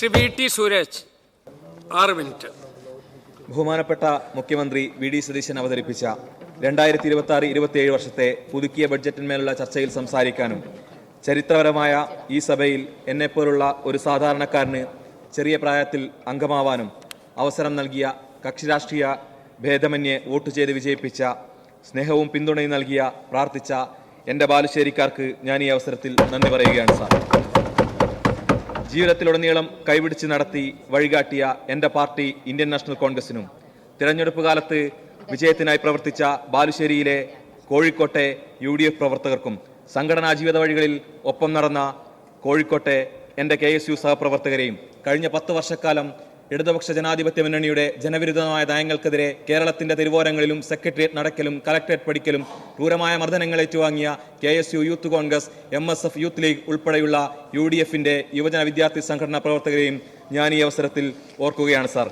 VT Suresh 6 minute. ബഹുമാനപ്പെട്ട മുഖ്യമന്ത്രി VD. Satheesan അവതരിപ്പിച്ച 2026-27 വർഷത്തെ പുതുക്കിയ ബഡ്ജറ്റിന്മേലുള്ള ചർച്ചയിൽ സംസാരിക്കാനും ചരിത്രപരമായ ഈ സഭയിൽ എന്നെപ്പോലുള്ള ഒരു സാധാരണക്കാരന് ചെറിയ പ്രായത്തിൽ അംഗമാവാനും അവസരം നൽകിയ കക്ഷിരാഷ്ട്രീയ ഭേദമന്യേ വോട്ട് ചെയ്ത് വിജയിപ്പിച്ച സ്നേഹവും പിന്തുണയും നൽകിയ പ്രാർത്ഥിച്ച എൻ്റെ ബാലുശ്ശേരിക്കാർക്ക് ഞാൻ ഈ അവസരത്തിൽ നന്ദി പറയുകയാണ് സാർ. ജീവിതത്തിലുടനീളം കൈപിടിച്ച് നടത്തി വഴികാട്ടിയ എൻ്റെ പാർട്ടി ഇന്ത്യൻ നാഷണൽ കോൺഗ്രസിനും തിരഞ്ഞെടുപ്പ് കാലത്ത് വിജയത്തിനായി പ്രവർത്തിച്ച ബാലുശ്ശേരിയിലെ കോഴിക്കോട്ടെ UDF പ്രവർത്തകർക്കും സംഘടനാ ജീവിത വഴികളിൽ ഒപ്പം നടന്ന കോഴിക്കോട്ടെ എൻ്റെ KSU സഹപ്രവർത്തകരെയും കഴിഞ്ഞ 10 വർഷക്കാലം ഇടതുപക്ഷ ജനാധിപത്യ മുന്നണിയുടെ ജനവിരുദ്ധമായ നയങ്ങൾക്കെതിരെ കേരളത്തിന്റെ തെരുവോരങ്ങളിലും സെക്രട്ടേറിയറ്റ് നടക്കലും കലക്ടറേറ്റ് പഠിക്കലും ക്രൂരമായ മർദ്ദനങ്ങൾ ഏറ്റുവാങ്ങിയ KSU youth Congress, MSF youth league ഉൾപ്പെടെയുള്ള UDFന്റെ യുവജന വിദ്യാർത്ഥി സംഘടനാ പ്രവർത്തകരെയും ഞാൻ ഈ അവസരത്തിൽ ഓർക്കുകയാണ് സാർ.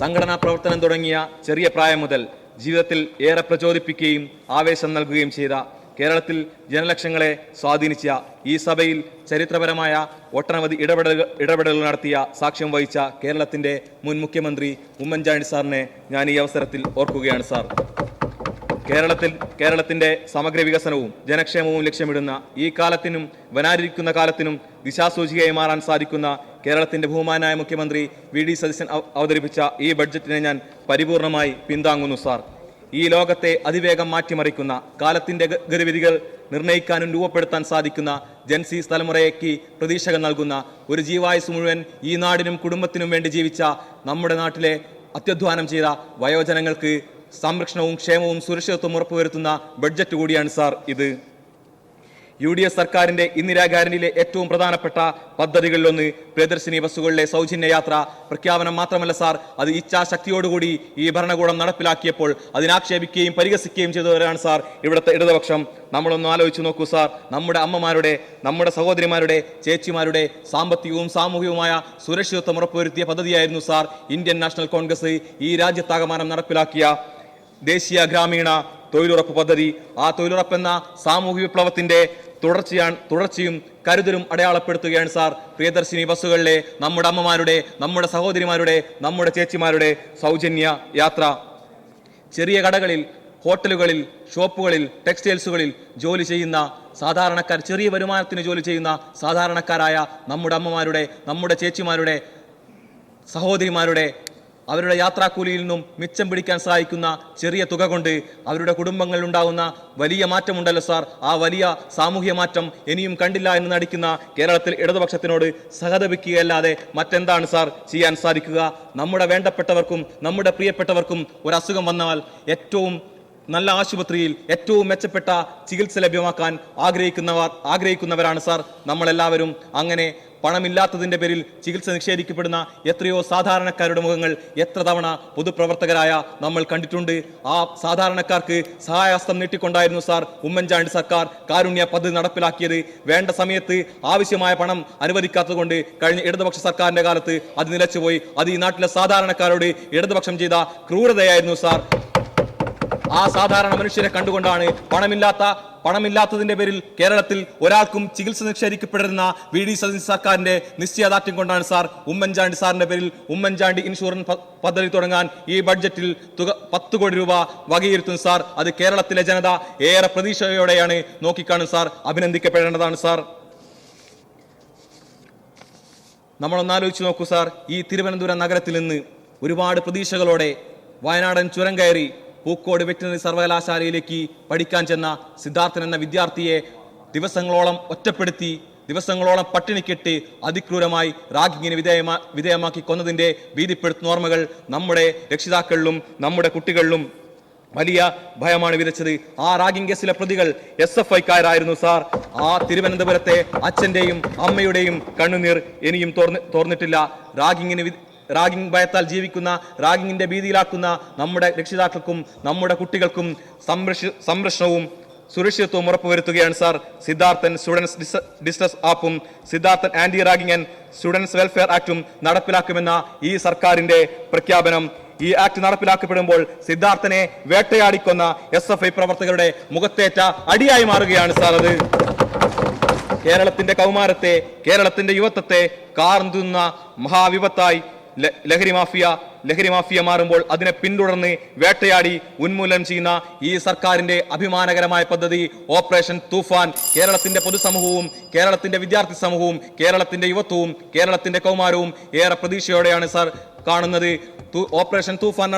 സംഘടനാ പ്രവർത്തനം തുടങ്ങിയ ചെറിയ പ്രായം മുതൽ ജീവിതത്തിൽ ഏറെ പ്രചോദിപ്പിക്കുകയും ആവേശം നൽകുകയും ചെയ്ത കേരളത്തിൽ ജനലക്ഷങ്ങളെ സ്വാധീനിച്ച ഈ സഭയിൽ ചരിത്രപരമായ ഒട്ടനവധി ഇടപെടലുകൾ നടത്തിയ സാക്ഷ്യം വഹിച്ച കേരളത്തിന്റെ മുൻ മുഖ്യമന്ത്രി ഉമ്മൻചാണ്ടി സാറിനെ ഞാൻ ഈ അവസരത്തിൽ ഓർക്കുകയാണ് സാർ. കേരളത്തിന്റെ സമഗ്ര വികസനവും ജനക്ഷേമവും ലക്ഷ്യമിടുന്ന ഈ കാലത്തിനും വരാനിരിക്കുന്ന കാലത്തിനും ദിശാസൂചികയായി മാറാൻ സാധിക്കുന്ന കേരളത്തിന്റെ ബഹുമാനായ മുഖ്യമന്ത്രി വി.ഡി. സതീശൻ അവതരിപ്പിച്ച ഈ ബഡ്ജറ്റിനെ ഞാൻ പരിപൂർണമായി പിന്താങ്ങുന്നു സാർ. ഈ ലോകത്തെ അതിവേഗം മാറ്റിമറിക്കുന്ന കാലത്തിന്റെ ഗതിവിധികൾ നിർണ്ണയിക്കാനും രൂപപ്പെടുത്താൻ സാധിക്കുന്ന ജൻസി തലമുറയ്ക്ക് പ്രതീക്ഷകൾ നൽകുന്ന ഒരു ജീവായുസ് മുഴുവൻ ഈ നാടിനും കുടുംബത്തിനും വേണ്ടി ജീവിച്ച നമ്മുടെ നാട്ടിലെ അത്യധ്വാനം ചെയ്ത വയോജനങ്ങൾക്ക് സംരക്ഷണവും ക്ഷേമവും സുരക്ഷിതത്വവും ഉറപ്പുവരുത്തുന്ന ബഡ്ജറ്റ് കൂടിയാണ് സാർ ഇത്. UDF സർക്കാരിന്റെ ഇന്ദിരാഗാരന്റിയിലെ ഏറ്റവും പ്രധാനപ്പെട്ട പദ്ധതികളിലൊന്ന് പ്രിയദർശിനി ബസ്സുകളിലെ സൗജന്യ യാത്ര പ്രഖ്യാപനം മാത്രമല്ല സാർ, അത് ഇച്ഛാശക്തിയോടുകൂടി ഈ ഭരണകൂടം നടപ്പിലാക്കിയപ്പോൾ അതിനാക്ഷേപിക്കുകയും പരിഹസിക്കുകയും ചെയ്തവരാണ് സാർ ഇവിടുത്തെ ഇടതുപക്ഷം. നമ്മളൊന്ന് ആലോചിച്ച് നോക്കൂ സാർ, നമ്മുടെ അമ്മമാരുടെ, നമ്മുടെ സഹോദരിമാരുടെ, ചേച്ചിമാരുടെ സാമ്പത്തികവും സാമൂഹികവുമായ സുരക്ഷിതത്വം ഉറപ്പുവരുത്തിയ പദ്ധതിയായിരുന്നു സാർ ഇന്ത്യൻ നാഷണൽ കോൺഗ്രസ് ഈ രാജ്യത്താകമാനം നടപ്പിലാക്കിയ ദേശീയ ഗ്രാമീണ തൊഴിലുറപ്പ് പദ്ധതി. ആ തൊഴിലുറപ്പെന്ന സാമൂഹ്യ വിപ്ലവത്തിന്റെ തുടർച്ചയും കരുതലും അടയാളപ്പെടുത്തുകയാണ് സാർ പ്രിയദർശിനി ബസ്സുകളിലെ നമ്മുടെ അമ്മമാരുടെ, നമ്മുടെ സഹോദരിമാരുടെ, നമ്മുടെ ചേച്ചിമാരുടെ സൗജന്യ യാത്ര. ചെറിയ കടകളിൽ, ഹോട്ടലുകളിൽ, ഷോപ്പുകളിൽ, ടെക്സ്റ്റൈൽസുകളിൽ ജോലി ചെയ്യുന്ന സാധാരണക്കാർ, ചെറിയ വരുമാനത്തിന് ജോലി ചെയ്യുന്ന സാധാരണക്കാരായ നമ്മുടെ അമ്മമാരുടെ, നമ്മുടെ ചേച്ചിമാരുടെ, സഹോദരിമാരുടെ അവരുടെ യാത്രാക്കൂലിയിൽ നിന്നും മിച്ചം പിടിക്കാൻ സഹായിക്കുന്ന ചെറിയ തുക കൊണ്ട് അവരുടെ കുടുംബങ്ങളിൽ ഉണ്ടാകുന്ന വലിയ മാറ്റമുണ്ടല്ലോ സാർ. ആ വലിയ സാമൂഹ്യ മാറ്റം ഇനിയും കണ്ടില്ല എന്ന് നടിക്കുന്ന കേരളത്തിൽ ഇടതുപക്ഷത്തിനോട് സഹതപിക്കുകയല്ലാതെ മറ്റെന്താണ് സാർ ചെയ്യാൻ സാധിക്കുക? നമ്മുടെ വേണ്ടപ്പെട്ടവർക്കും നമ്മുടെ പ്രിയപ്പെട്ടവർക്കും ഒരു അസുഖം വന്നാൽ ഏറ്റവും നല്ല ആശുപത്രിയിൽ ഏറ്റവും മെച്ചപ്പെട്ട ചികിത്സ ലഭ്യമാക്കാൻ ആഗ്രഹിക്കുന്നവരാണ് സാർ നമ്മളെല്ലാവരും. അങ്ങനെ പണമില്ലാത്തതിന്റെ പേരിൽ ചികിത്സ നിഷേധിക്കപ്പെടുന്ന എത്രയോ സാധാരണക്കാരുടെ മുഖങ്ങൾ എത്ര തവണ പൊതുപ്രവർത്തകരായ നമ്മൾ കണ്ടിട്ടുണ്ട്. ആ സാധാരണക്കാർക്ക് സഹായഹസ്തം നീട്ടിക്കൊണ്ടായിരുന്നു സാർ ഉമ്മൻചാണ്ടി സർക്കാർ കാരുണ്യ പദ്ധതി നടപ്പിലാക്കിയത്. വേണ്ട സമയത്ത് ആവശ്യമായ പണം അനുവദിക്കാത്തത് കൊണ്ട് കഴിഞ്ഞ ഇടതുപക്ഷ സർക്കാരിന്റെ കാലത്ത് അത് നിലച്ചുപോയി. അത് ഈ നാട്ടിലെ സാധാരണക്കാരോട് ഇടതുപക്ഷം ചെയ്ത ക്രൂരതയായിരുന്നു സാർ. ആ സാധാരണ മനുഷ്യരെ കണ്ടുകൊണ്ടാണ് പണമില്ലാത്തതിന്റെ പേരിൽ കേരളത്തിൽ ഒരാൾക്കും ചികിത്സ നിഷേധിക്കപ്പെടുന്ന വി.ഡി. സതീശൻ സർക്കാരിന്റെ നിശ്ചയദാർഢ്യം കൊണ്ടാണ് സാർ ഉമ്മൻചാണ്ടി സാറിന്റെ പേരിൽ ഉമ്മൻചാണ്ടി ഇൻഷുറൻസ് പദ്ധതി തുടങ്ങാൻ ഈ ബഡ്ജറ്റിൽ തുക 10 കോടി രൂപ വകയിരുത്തും സാർ. അത് കേരളത്തിലെ ജനത ഏറെ പ്രതീക്ഷയോടെയാണ് നോക്കിക്കാണും സാർ. അഭിനന്ദിക്കപ്പെടേണ്ടതാണ് സാർ. നമ്മളൊന്നാലോചിച്ച് നോക്കൂ സാർ, ഈ തിരുവനന്തപുരം നഗരത്തിൽ നിന്ന് ഒരുപാട് പ്രതീക്ഷകളോടെ വയനാടൻ ചുരം കയറി പൂക്കോട് വെറ്റിനറി സർവകലാശാലയിലേക്ക് പഠിക്കാൻ ചെന്ന സിദ്ധാർത്ഥൻ എന്ന വിദ്യാർത്ഥിയെ ദിവസങ്ങളോളം ഒറ്റപ്പെടുത്തി, ദിവസങ്ങളോളം പട്ടിണിക്കെട്ട് അതിക്രൂരമായി റാഗിങ്ങിന് വിധേയമാക്കി കൊന്നതിന്റെ ഭീതിപ്പെടുത്തുന്ന ഓർമ്മകൾ നമ്മുടെ രക്ഷിതാക്കളിലും നമ്മുടെ കുട്ടികളിലും വലിയ ഭയമാണ് വിതച്ചത്. ആ റാഗിംഗ് കേസിലെ പ്രതികൾ SFIക്കാരായിരുന്നു സാർ. ആ തിരുവനന്തപുരത്തെ അച്ഛന്റെയും അമ്മയുടെയും കണ്ണുനീർ ഇനിയും തോർന്നിട്ടില്ല. റാഗിംഗ് ഭയത്താൽ ജീവിക്കുന്ന, റാഗിങ്ങിന്റെ ഭീതിയിലാക്കുന്ന നമ്മുടെ രക്ഷിതാക്കൾക്കും നമ്മുടെ കുട്ടികൾക്കും സംരക്ഷണവും സുരക്ഷിതത്വവും ഉറപ്പുവരുത്തുകയാണ് സാർ സിദ്ധാർത്ഥൻ സ്റ്റുഡൻസ് ഡിസ്ട്രസ് ആപ്പും Siddharthan Anti-Ragging and Students Welfare ആക്ടും നടപ്പിലാക്കുമെന്ന ഈ സർക്കാരിന്റെ പ്രഖ്യാപനം. ഈ ആക്ട് നടപ്പിലാക്കപ്പെടുമ്പോൾ സിദ്ധാർത്ഥനെ വേട്ടയാടിക്കൊന്ന SFI പ്രവർത്തകരുടെ മുഖത്തേറ്റ അടിയായി മാറുകയാണ് സാർ അത്. കേരളത്തിന്റെ കൗമാരത്തെ, കേരളത്തിന്റെ യുവത്വത്തെ കാർന്നുന്ന മഹാവിപത്തായി ലഹരി മാഫിയ മാറുമ്പോൾ അതിനെ പിന്തുടർന്ന് വേട്ടയാടി ഉന്മൂലനം ചെയ്യുന്ന ഈ സർക്കാരിന്റെ അഭിമാനകരമായ പദ്ധതി ഓപ്പറേഷൻ തൂഫാൻ കേരളത്തിന്റെ പൊതുസമൂഹവും, കേരളത്തിന്റെ വിദ്യാർത്ഥി സമൂഹവും, കേരളത്തിന്റെ യുവത്വവും, കേരളത്തിന്റെ കൗമാരവും ഏറെ പ്രതീക്ഷയോടെയാണ് സാർ കാണുന്നത്. ഓപ്പറേഷൻ തൂഫാൻ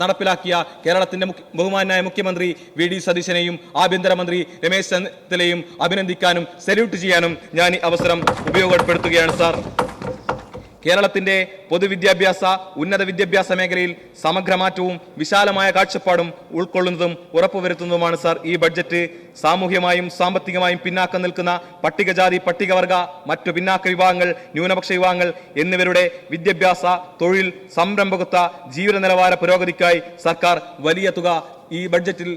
നടപ്പിലാക്കിയ കേരളത്തിന്റെ ബഹുമാനായ മുഖ്യമന്ത്രി വി.ഡി. സതീശനെയും ആഭ്യന്തരമന്ത്രി രമേശ് ചെന്നിത്തലയും അഭിനന്ദിക്കാനും സല്യൂട്ട് ചെയ്യാനും ഞാൻ ഈ അവസരം ഉപയോഗപ്പെടുത്തുകയാണ് സാർ. കേരളത്തിന്റെ പൊതുവിദ്യാഭ്യാസ, ഉന്നത വിദ്യാഭ്യാസ മേഖലയിൽ സമഗ്രമാറ്റവും വിശാലമായ കാഴ്ചപ്പാടും ഉൾക്കൊള്ളുന്നതും ഉറപ്പുവരുത്തുന്നതുമാണ് സാർ ഈ ബഡ്ജറ്റ്. സാമൂഹ്യമായും സാമ്പത്തികമായും പിന്നാക്കം നിൽക്കുന്ന പട്ടികജാതി, പട്ടികവർഗ, മറ്റു പിന്നാക്ക വിഭാഗങ്ങൾ, ന്യൂനപക്ഷ വിഭാഗങ്ങൾ എന്നിവരുടെ വിദ്യാഭ്യാസ, തൊഴിൽ, സംരംഭകത്വ, ജീവിത നിലവാര പുരോഗതിക്കായി സർക്കാർ വലിയ തുക ഈ ബഡ്ജറ്റിൽ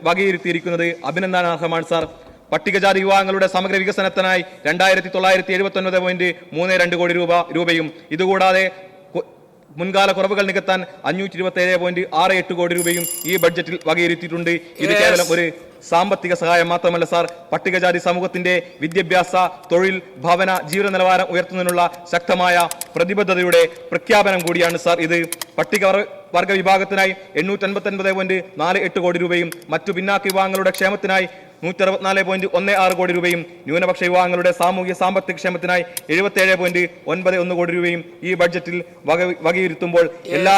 വകയിരുത്തിയിരിക്കുന്നത് അഭിനന്ദനാർഹമാണ് സാർ. പട്ടികജാതി വിഭാഗങ്ങളുടെ സമഗ്ര വികസനത്തിനായി 2979.32 കോടി രൂപയും ഇതുകൂടാതെ മുൻകാല കുറവുകൾ നികത്താൻ 527.68 കോടി രൂപയും ഈ ബഡ്ജറ്റിൽ വകയിരുത്തിയിട്ടുണ്ട്. ഇത് കേവലം ഒരു സാമ്പത്തിക സഹായം മാത്രമല്ല സാർ, പട്ടികജാതി സമൂഹത്തിന്റെ വിദ്യാഭ്യാസ, തൊഴിൽ, ഭവന, ജീവിത നിലവാരം ഉയർത്തുന്നതിനുള്ള ശക്തമായ പ്രതിബദ്ധതയുടെ പ്രഖ്യാപനം കൂടിയാണ് സാർ ഇത്. പട്ടികവർഗ വിഭാഗത്തിനായി 859.48 കോടി രൂപയും മറ്റു പിന്നാക്ക വിഭാഗങ്ങളുടെ ക്ഷേമത്തിനായി 164.16 കോടി രൂപയും ന്യൂനപക്ഷ വിഭാഗങ്ങളുടെ സാമൂഹ്യ സാമ്പത്തിക ക്ഷേമത്തിനായി 77.91 കോടി രൂപയും ഈ ബഡ്ജറ്റിൽ വകയിരുത്തുമ്പോൾ എല്ലാ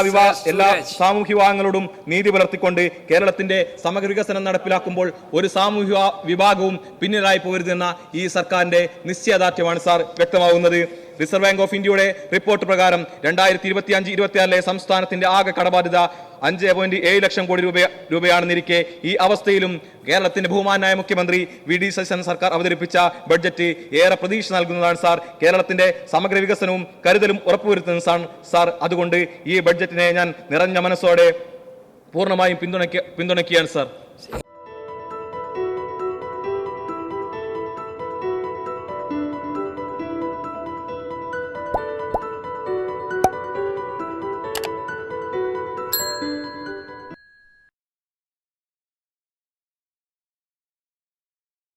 സാമൂഹ്യ വിഭാഗങ്ങളോടും നീതി പുലർത്തിക്കൊണ്ട് കേരളത്തിന്റെ സമഗ്ര വികസനം നടപ്പിലാക്കുമ്പോൾ ഒരു സാമൂഹ്യ വിഭാഗവും പിന്നിലായി പോകരുതെന്ന ഈ സർക്കാരിന്റെ നിശ്ചയദാർഢ്യമാണ് സാർ വ്യക്തമാകുന്നത്. റിസർവ് ബാങ്ക് ഓഫ് ഇന്ത്യയുടെ റിപ്പോർട്ട് പ്രകാരം 2025-26 സംസ്ഥാനത്തിന്റെ ആകെ കടബാധ്യത 5.7 ലക്ഷം കോടി രൂപയാണെന്നിരിക്കെ ഈ അവസ്ഥയിലും കേരളത്തിന്റെ ബഹുമാനായ മുഖ്യമന്ത്രി വി.ഡി. സതീശൻ സർക്കാർ അവതരിപ്പിച്ച ബഡ്ജറ്റ് ഏറെ പ്രതീക്ഷ നൽകുന്നതാണ് സാർ. കേരളത്തിന്റെ സമഗ്ര വികസനവും കരുതലും ഉറപ്പുവരുത്തുന്നതാണ് സാർ. അതുകൊണ്ട് ഈ ബഡ്ജറ്റിനെ ഞാൻ നിറഞ്ഞ മനസ്സോടെ പൂർണ്ണമായും പിന്തുണയ്ക്കുകയാണ് സാർ.